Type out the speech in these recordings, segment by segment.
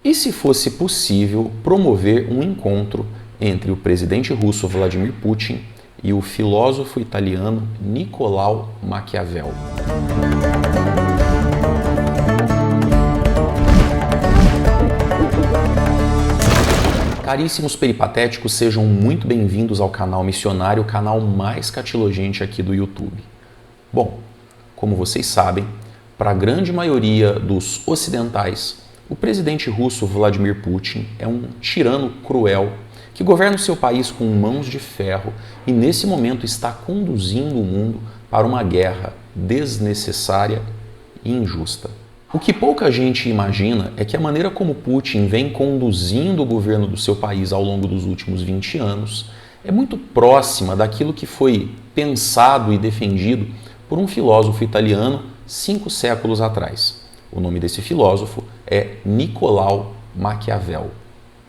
E se fosse possível promover um encontro entre o presidente russo Vladimir Putin e o filósofo italiano Nicolau Maquiavel? Caríssimos peripatéticos, sejam muito bem-vindos ao canal Missionário, o canal mais catilogente aqui do YouTube. Bom, como vocês sabem, para a grande maioria dos ocidentais, o presidente russo Vladimir Putin é um tirano cruel que governa o seu país com mãos de ferro e nesse momento está conduzindo o mundo para uma guerra desnecessária e injusta. O que pouca gente imagina é que a maneira como Putin vem conduzindo o governo do seu país ao longo dos últimos 20 anos é muito próxima daquilo que foi pensado e defendido por um filósofo italiano 5 séculos atrás. O nome desse filósofo é Nicolau Maquiavel.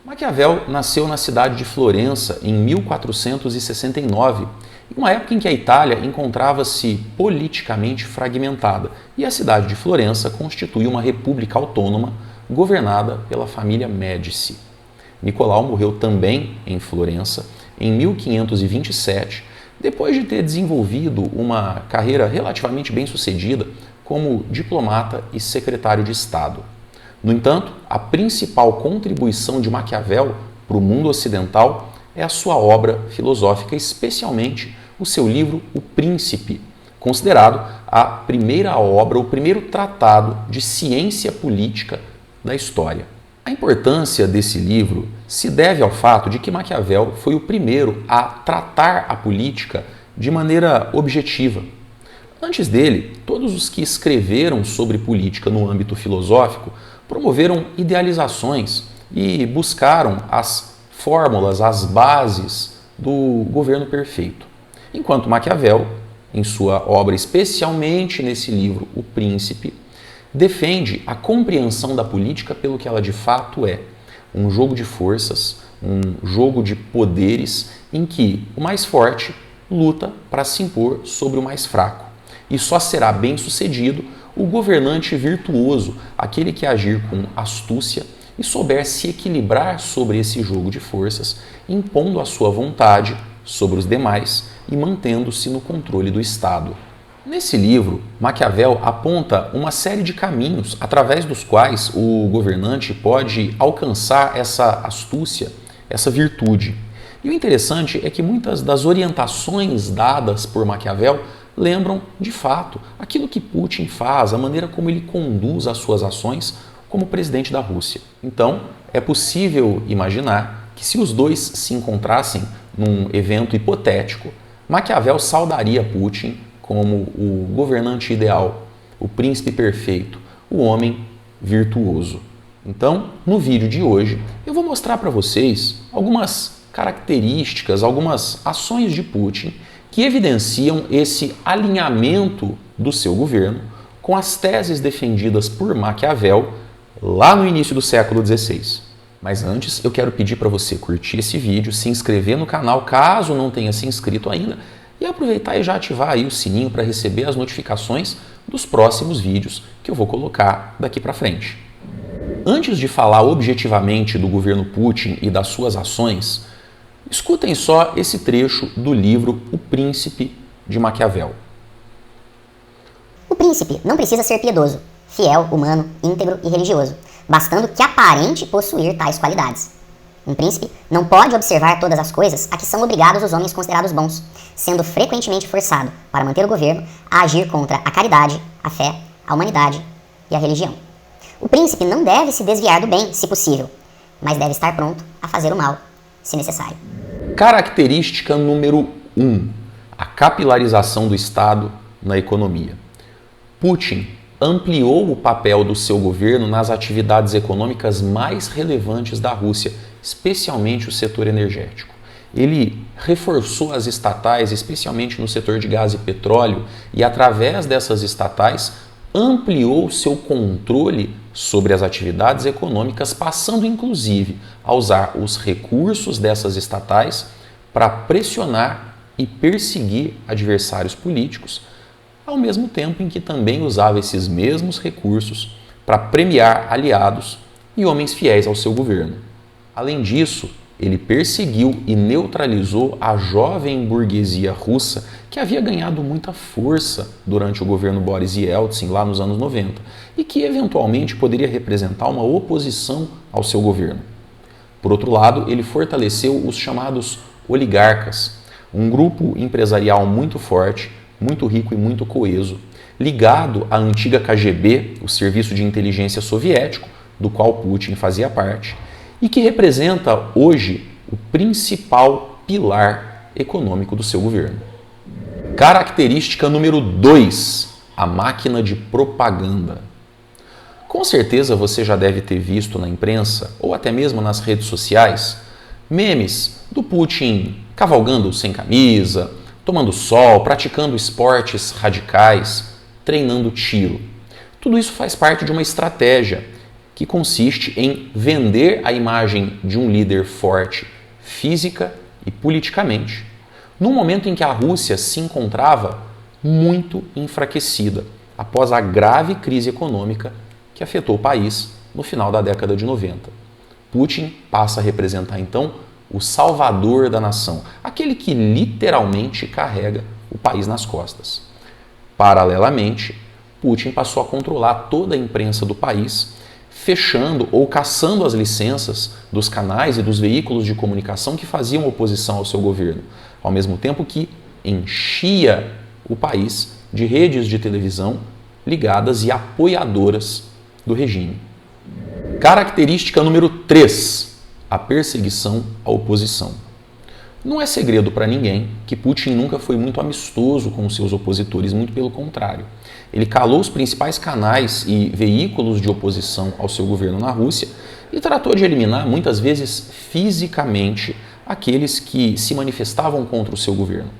Maquiavel nasceu na cidade de Florença em 1469, em uma época em que a Itália encontrava-se politicamente fragmentada e a cidade de Florença constituía uma república autônoma governada pela família Médici. Nicolau morreu também em Florença em 1527, depois de ter desenvolvido uma carreira relativamente bem-sucedida como diplomata e secretário de Estado. No entanto, a principal contribuição de Maquiavel para o mundo ocidental é a sua obra filosófica, especialmente o seu livro O Príncipe, considerado a primeira obra, o primeiro tratado de ciência política da história. A importância desse livro se deve ao fato de que Maquiavel foi o primeiro a tratar a política de maneira objetiva. Antes dele, todos os que escreveram sobre política no âmbito filosófico promoveram idealizações e buscaram as fórmulas, as bases do governo perfeito. Enquanto Maquiavel, em sua obra, especialmente nesse livro, O Príncipe, defende a compreensão da política pelo que ela de fato é, um jogo de forças, um jogo de poderes em que o mais forte luta para se impor sobre o mais fraco. E só será bem-sucedido o governante virtuoso, aquele que agir com astúcia e souber se equilibrar sobre esse jogo de forças, impondo a sua vontade sobre os demais e mantendo-se no controle do Estado. Nesse livro, Maquiavel aponta uma série de caminhos através dos quais o governante pode alcançar essa astúcia, essa virtude. E o interessante é que muitas das orientações dadas por Maquiavel lembram, de fato, aquilo que Putin faz, a maneira como ele conduz as suas ações como presidente da Rússia. Então, é possível imaginar que se os dois se encontrassem num evento hipotético, Maquiavel saudaria Putin como o governante ideal, o príncipe perfeito, o homem virtuoso. Então, no vídeo de hoje, eu vou mostrar para vocês algumas características, algumas ações de Putin que evidenciam esse alinhamento do seu governo com as teses defendidas por Maquiavel lá no início do século XVI. Mas antes, eu quero pedir para você curtir esse vídeo, se inscrever no canal caso não tenha se inscrito ainda e aproveitar e já ativar aí o sininho para receber as notificações dos próximos vídeos que eu vou colocar daqui para frente. Antes de falar objetivamente do governo Putin e das suas ações, escutem só esse trecho do livro O Príncipe, de Maquiavel. O príncipe não precisa ser piedoso, fiel, humano, íntegro e religioso, bastando que aparente possuir tais qualidades. Um príncipe não pode observar todas as coisas a que são obrigados os homens considerados bons, sendo frequentemente forçado, para manter o governo, a agir contra a caridade, a fé, a humanidade e a religião. O príncipe não deve se desviar do bem, se possível, mas deve estar pronto a fazer o mal, se necessário. Característica número 1. A capilarização do Estado na economia. Putin ampliou o papel do seu governo nas atividades econômicas mais relevantes da Rússia, especialmente o setor energético. Ele reforçou as estatais, especialmente no setor de gás e petróleo, e através dessas estatais ampliou seu controle sobre as atividades econômicas, passando inclusive a usar os recursos dessas estatais para pressionar e perseguir adversários políticos, ao mesmo tempo em que também usava esses mesmos recursos para premiar aliados e homens fiéis ao seu governo. Além disso, ele perseguiu e neutralizou a jovem burguesia russa que havia ganhado muita força durante o governo Boris Yeltsin lá nos anos 90 e que eventualmente poderia representar uma oposição ao seu governo. Por outro lado, ele fortaleceu os chamados oligarcas, um grupo empresarial muito forte, muito rico e muito coeso, ligado à antiga KGB, o Serviço de Inteligência Soviético, do qual Putin fazia parte, e que representa hoje o principal pilar econômico do seu governo. Característica número 2, a máquina de propaganda. Com certeza você já deve ter visto na imprensa, ou até mesmo nas redes sociais, memes do Putin cavalgando sem camisa, tomando sol, praticando esportes radicais, treinando tiro. Tudo isso faz parte de uma estratégia que consiste em vender a imagem de um líder forte física e politicamente, num momento em que a Rússia se encontrava muito enfraquecida após a grave crise econômica que afetou o país no final da década de 90. Putin passa a representar então o salvador da nação, aquele que literalmente carrega o país nas costas. Paralelamente, Putin passou a controlar toda a imprensa do país, fechando ou cassando as licenças dos canais e dos veículos de comunicação que faziam oposição ao seu governo, ao mesmo tempo que enchia o país de redes de televisão ligadas e apoiadoras do regime. Característica número 3, a perseguição à oposição. Não é segredo para ninguém que Putin nunca foi muito amistoso com seus opositores, muito pelo contrário. Ele calou os principais canais e veículos de oposição ao seu governo na Rússia e tratou de eliminar, muitas vezes fisicamente, aqueles que se manifestavam contra o seu governo.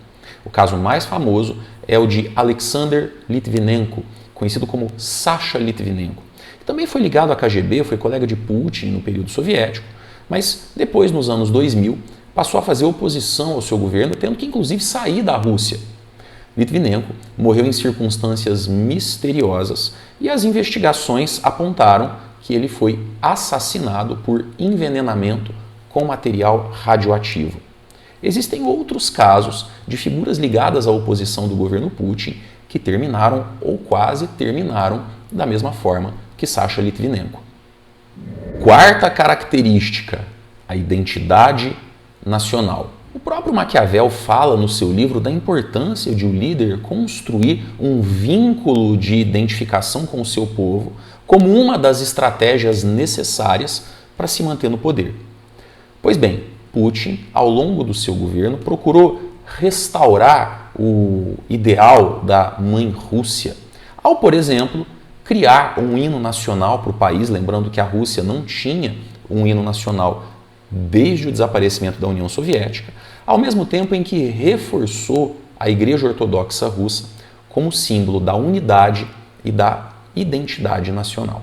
O caso mais famoso é o de Alexander Litvinenko, conhecido como Sasha Litvinenko. Também foi ligado à KGB, foi colega de Putin no período soviético, mas depois, nos anos 2000, passou a fazer oposição ao seu governo, tendo que inclusive sair da Rússia. Litvinenko morreu em circunstâncias misteriosas e as investigações apontaram que ele foi assassinado por envenenamento com material radioativo. Existem outros casos de figuras ligadas à oposição do governo Putin que terminaram ou quase terminaram da mesma forma que Sasha Litvinenko. Quarta característica, a identidade nacional. O próprio Maquiavel fala no seu livro da importância de o líder construir um vínculo de identificação com o seu povo como uma das estratégias necessárias para se manter no poder. Pois bem, Putin, ao longo do seu governo, procurou restaurar o ideal da mãe Rússia, ao, por exemplo, criar um hino nacional para o país, lembrando que a Rússia não tinha um hino nacional desde o desaparecimento da União Soviética, ao mesmo tempo em que reforçou a Igreja Ortodoxa Russa como símbolo da unidade e da identidade nacional.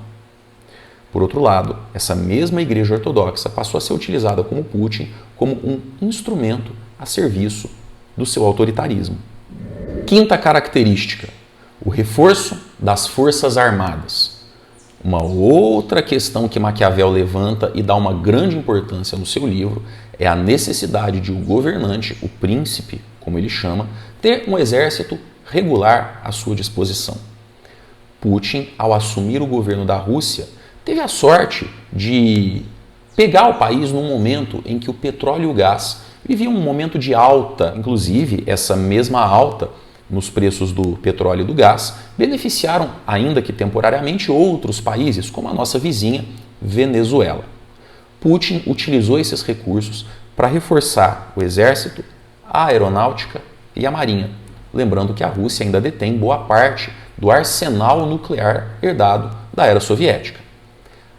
Por outro lado, essa mesma Igreja Ortodoxa passou a ser utilizada como Putin como um instrumento a serviço do seu autoritarismo. Quinta característica, o reforço das Forças Armadas. Uma outra questão que Maquiavel levanta e dá uma grande importância no seu livro é a necessidade de o governante, o príncipe, como ele chama, ter um exército regular à sua disposição. Putin, ao assumir o governo da Rússia, teve a sorte de pegar o país num momento em que o petróleo e o gás viviam um momento de alta, inclusive essa mesma alta nos preços do petróleo e do gás beneficiaram, ainda que temporariamente, outros países, como a nossa vizinha Venezuela. Putin utilizou esses recursos para reforçar o exército, a aeronáutica e a marinha, lembrando que a Rússia ainda detém boa parte do arsenal nuclear herdado da era soviética.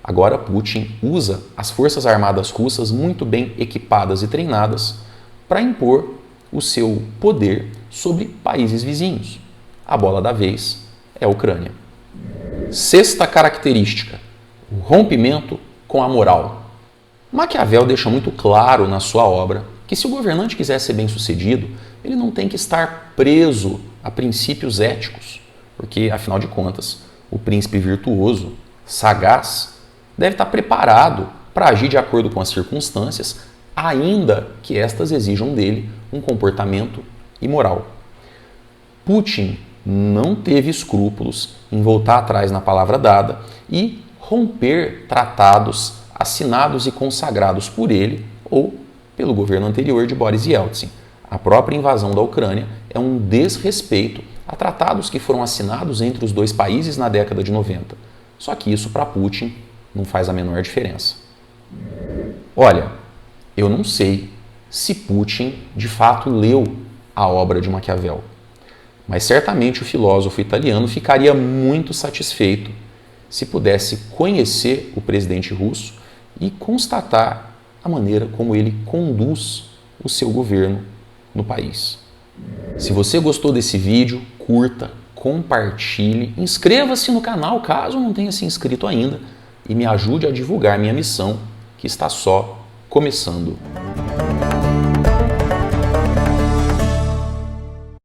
Agora Putin usa as forças armadas russas muito bem equipadas e treinadas para impor o seu poder sobre países vizinhos. A bola da vez é a Ucrânia. Sexta característica, o rompimento com a moral. Maquiavel deixa muito claro na sua obra que se o governante quiser ser bem-sucedido, ele não tem que estar preso a princípios éticos, porque, afinal de contas, o príncipe virtuoso, sagaz, deve estar preparado para agir de acordo com as circunstâncias, ainda que estas exijam dele um comportamento imoral. Putin não teve escrúpulos em voltar atrás na palavra dada e romper tratados assinados e consagrados por ele ou pelo governo anterior de Boris Yeltsin. A própria invasão da Ucrânia é um desrespeito a tratados que foram assinados entre os dois países na década de 90. Só que isso para Putin não faz a menor diferença. Olha, eu não sei se Putin de fato leu a obra de Maquiavel, mas certamente o filósofo italiano ficaria muito satisfeito se pudesse conhecer o presidente russo e constatar a maneira como ele conduz o seu governo no país. Se você gostou desse vídeo, curta, compartilhe, inscreva-se no canal caso não tenha se inscrito ainda e me ajude a divulgar minha missão, que está só começando.